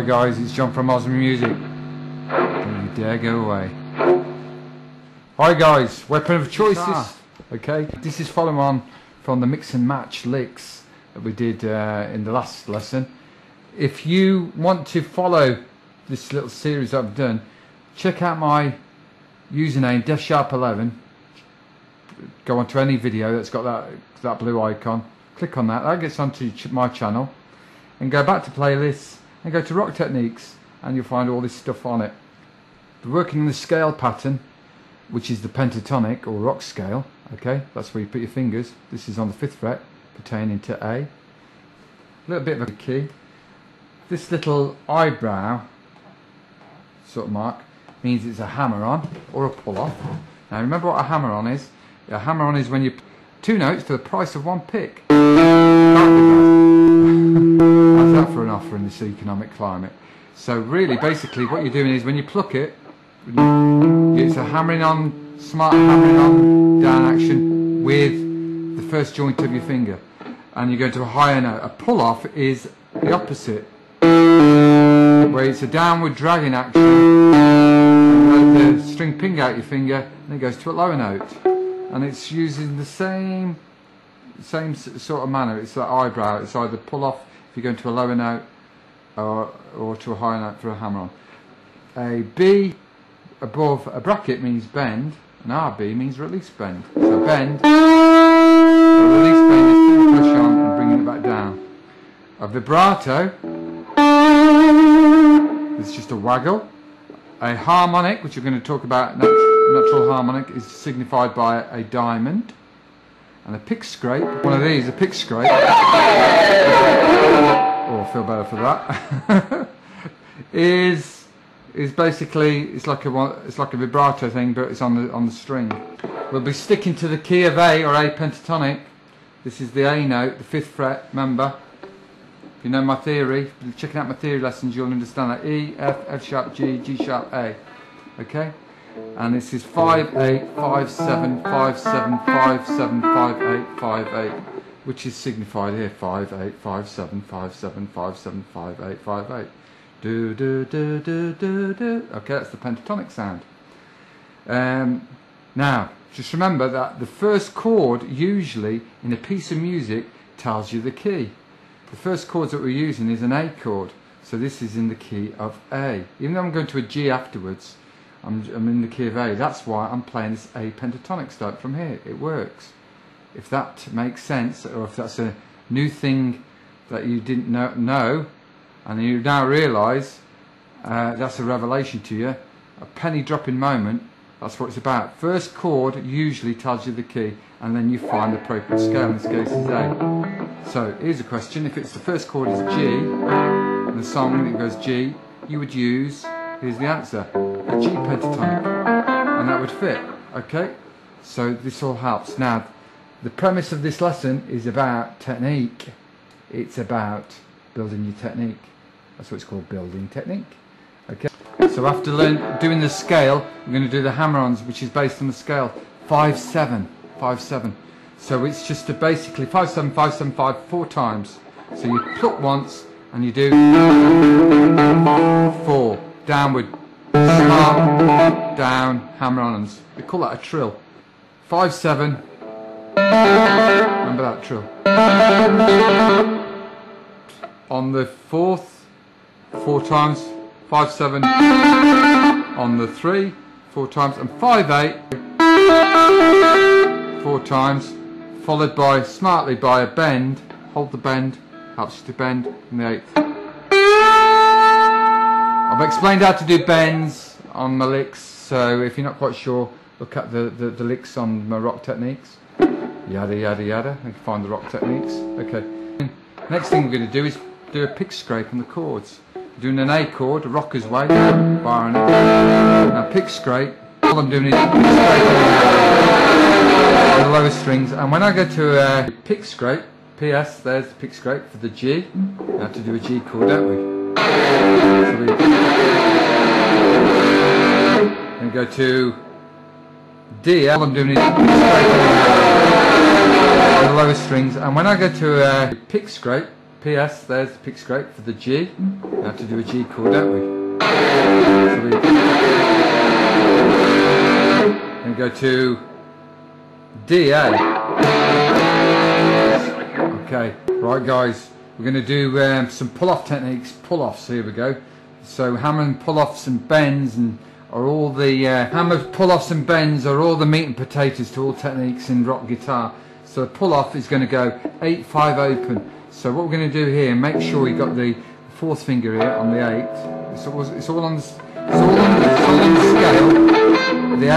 Hi guys, it's John from oswinmusic. Don't you dare go away. Hi guys, weapon of choices. Okay, this is following on from the mix and match licks that we did in the last lesson. If you want to follow this little series that I've done, check out my username DefSharp11. Go onto any video that's got that blue icon, click on that, that gets onto my channel, and go back to playlists and go to rock techniques, and you'll find all this stuff on it. We're working on the scale pattern, which is the pentatonic or rock scale. Okay, that's where you put your fingers. This is on the 5th fret pertaining to A. A little bit of a key. This little eyebrow sort of mark means it's a hammer on or a pull off. Now remember what a hammer on is. A hammer on is when you 2 notes for the price of 1 pick. How's that for an offer in this economic climate? So really, basically, what you're doing is when you pluck it, it's a hammering on, smart hammering on down action with the first joint of your finger, and you go to a higher note. A pull off is the opposite, where it's a downward dragging action, and let the string ping out your finger, and it goes to a lower note, and it's using the same sort of manner. It's that eyebrow. It's either pull off if you go into a lower note, or to a higher note for a hammer on. A B above a bracket means bend, and RB means release bend. So bend, release bend is to push on and bringing it back down. A vibrato is just a waggle. A harmonic, which we're going to talk about, natural harmonic, is signified by a diamond. And a pick scrape, one of these, a pick scrape. Oh, I feel better for that. is basically it's like a vibrato thing, but it's on the string. We'll be sticking to the key of A, or A pentatonic. This is the A note, the 5th fret. Remember, if you know my theory, checking out my theory lessons, you'll understand that E, F, F sharp, G, G sharp, A. Okay. And this is 5 8 5 7 5 7 5 7 5 8 5 8, which is signified here 5 8 5 7 5 7 5 7 5 8 5 8. Do do do do do do. Okay, that's the pentatonic sound. Now, just remember that the first chord usually in a piece of music tells you the key. The first chords that we're using is an A chord, so this is in the key of A. Even though I'm going to a G afterwards, I'm in the key of A. That's why I'm playing this A pentatonic start from here. It works. If that makes sense, or if that's a new thing that you didn't know and you now realise, that's a revelation to you, a penny dropping moment, that's what it's about. First chord usually tells you the key, and then you find the appropriate scale. In this case is A. So here's a question. If it's the first chord is G, and the song it goes G, you would use, here's the answer, a G pentatonic, and that would fit. Okay, so this all helps. Now the premise of this lesson is about technique. It's about building your technique. That's what it's called, building technique. Okay, so after doing the scale, we're going to do the hammer-ons, which is based on the scale 5 7 5 7. So it's just to basically 5 7 5 7 5 4 times. So you pluck once and you do 4 downward, smart, down, hammer-ons. We call that a trill. 5 7. Remember that trill. On the 4th, 4 times. 5 7. On the 3, 4 times, and 5 8. 4 times. Followed by smartly by a bend. Hold the bend. Helps you to bend in the 8th. I've explained how to do bends on my licks, so if you're not quite sure, look at the licks on my rock techniques. Yada yada yada, you can find the rock techniques. Okay. Next thing we're going to do is do a pick scrape on the chords. Doing an A chord, a rocker's way, bar on it. Now pick scrape, all I'm doing is pick scrape on the lower strings, and when I go to a pick scrape, PS, there's the pick scrape for the G. We have to do a G chord, don't we? So we then go to D. All I'm doing is pick scrape on the lower strings, and when I go to a pick scrape, PS, there's the pick scrape for the G. We have to do a G chord, don't we? So we go to DA. Okay, right guys, we're going to do some pull-off techniques, pull-offs, here we go. So hammer pull-offs and bends are all the hammer pull-offs and bends are all the meat and potatoes to all techniques in rock guitar. So the pull-off is going to go 8-5 open. So what we're going to do here, make sure you got the fourth finger here on the 8. It's all on the scale. The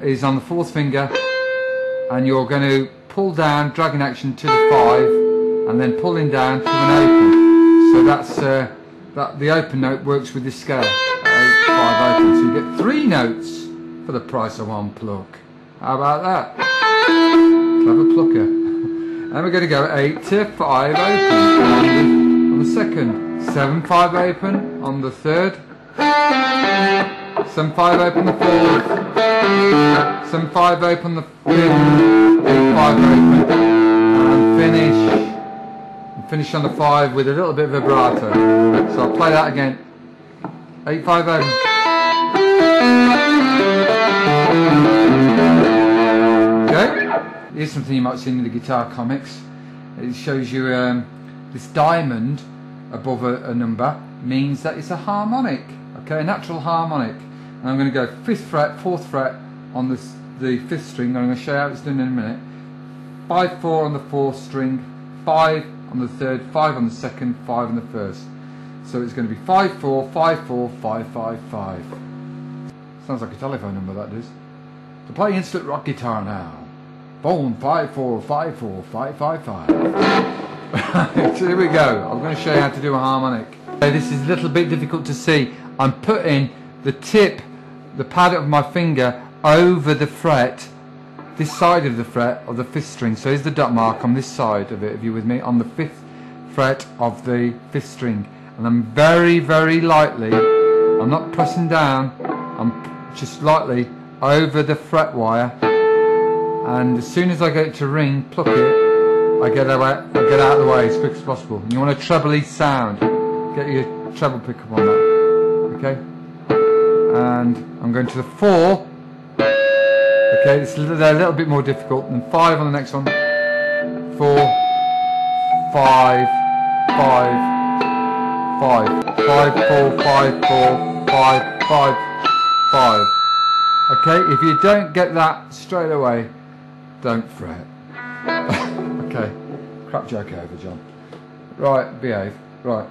8 is on the fourth finger, and you're going to pull down, dragging action to the 5, and then pulling down to an open. So that's that the open note works with this scale. 8-5 open. So you get 3 notes for the price of 1 pluck. How about that? Clever plucker. And we're going to go 8-5 open on the second, 7-5 open on the third, 7-5 open the fourth, 7-5 open the fifth, 8-5 open, and finish on the 5 with a little bit of vibrato. So I'll play that again. 8-5 open. Okay. Here's something you might see in the guitar comics. It shows you this diamond above a number means that it's a harmonic, okay, a natural harmonic. And I'm going to go 5th fret, 4th fret on the 5th string. I'm going to show you how it's done in a minute. 5-4 on the 4th string, 5 on the 3rd, 5 on the 2nd, 5 on the 1st. So it's going to be 5-4, 5-4, 5-5-5. Sounds like a telephone number, that does. To play instant rock guitar now. Phone 5-4-5-4-5-5-5. So here we go. I'm going to show you how to do a harmonic. This is a little bit difficult to see. I'm putting the tip, the pad of my finger over the fret, this side of the fret of the 5th string. So here's the dot mark on this side of it, if you're with me, on the 5th fret of the 5th string. And I'm very, very lightly, I'm not pressing down, I'm just lightly over the fret wire. And as soon as I get it to ring, pluck it, I get out of the way as quick as possible. And you want a trebly sound. Get your treble pickup on that. Okay? And I'm going to the 4. Okay, it's a little bit more difficult. And 5 on the next one. 4, 5, 5, 5. 5, 4, 5, 4, 5, 5, 5. Okay, if you don't get that straight away, don't fret. Okay, crap joke over, John. Right, behave. Right.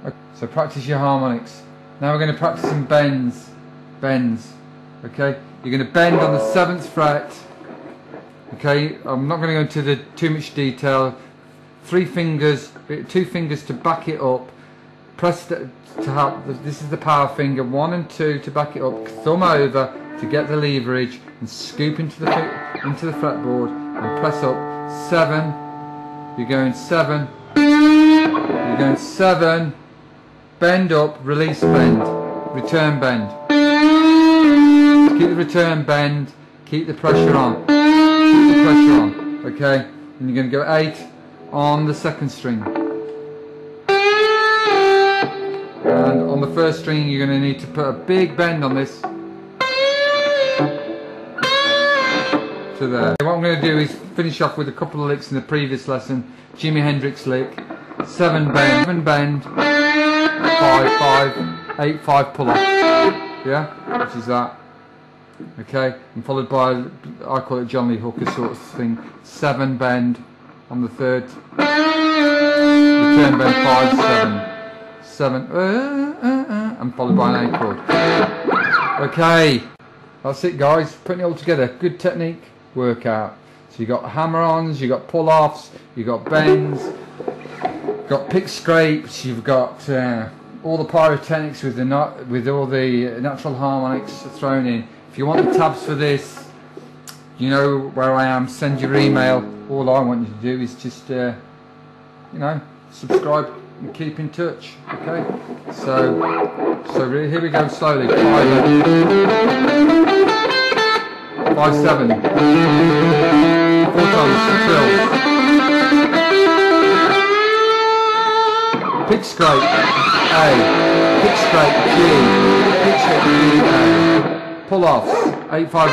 Okay. So practice your harmonics. Now we're going to practice some bends. Bends. Okay, you're going to bend on the 7th fret. Okay, I'm not going to go into too much detail. 3 fingers, 2 fingers to back it up. Press to help. This is the power finger. 1 and 2 to back it up. Thumb over to get the leverage and scoop into the fretboard and press up. 7. You're going 7. You're going 7. Bend up, release bend, return bend. Keep the return bend, keep the pressure on. Keep the pressure on. Okay? And you're going to go 8 on the 2nd string. And on the 1st string you're going to need to put a big bend on this. To there. What I'm going to do is finish off with a couple of licks in the previous lesson. Jimi Hendrix lick. 7 bend. 7 bend. 5, 5, 8, 5 pull off. Yeah? Which is that. Okay? And followed by, I call it John Lee Hooker sort of thing. 7 bend on the 3rd. Return bend 5, 7. 7. And followed by an A chord. Okay. That's it, guys. Putting it all together. Good technique workout. So you got hammer-ons, you got pull-offs, you got bends, got pick scrapes, you've got all the pyrotechnics with all the natural harmonics thrown in. If you want the tabs for this, you know where I am. Send your email. All I want you to do is just you know, subscribe and keep in touch. Okay. So really, here we go slowly. 5, 7. 4 times, 6 fills. pick scrape, A, pick scrape, G, pick scrape, G, A. Pull offs, 8, 5,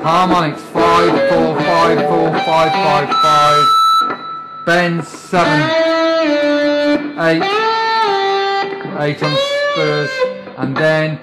harmonics, 5, 4, 5, 4, 5, 5, 5, bends, 7, 8, 8 on spurs, and then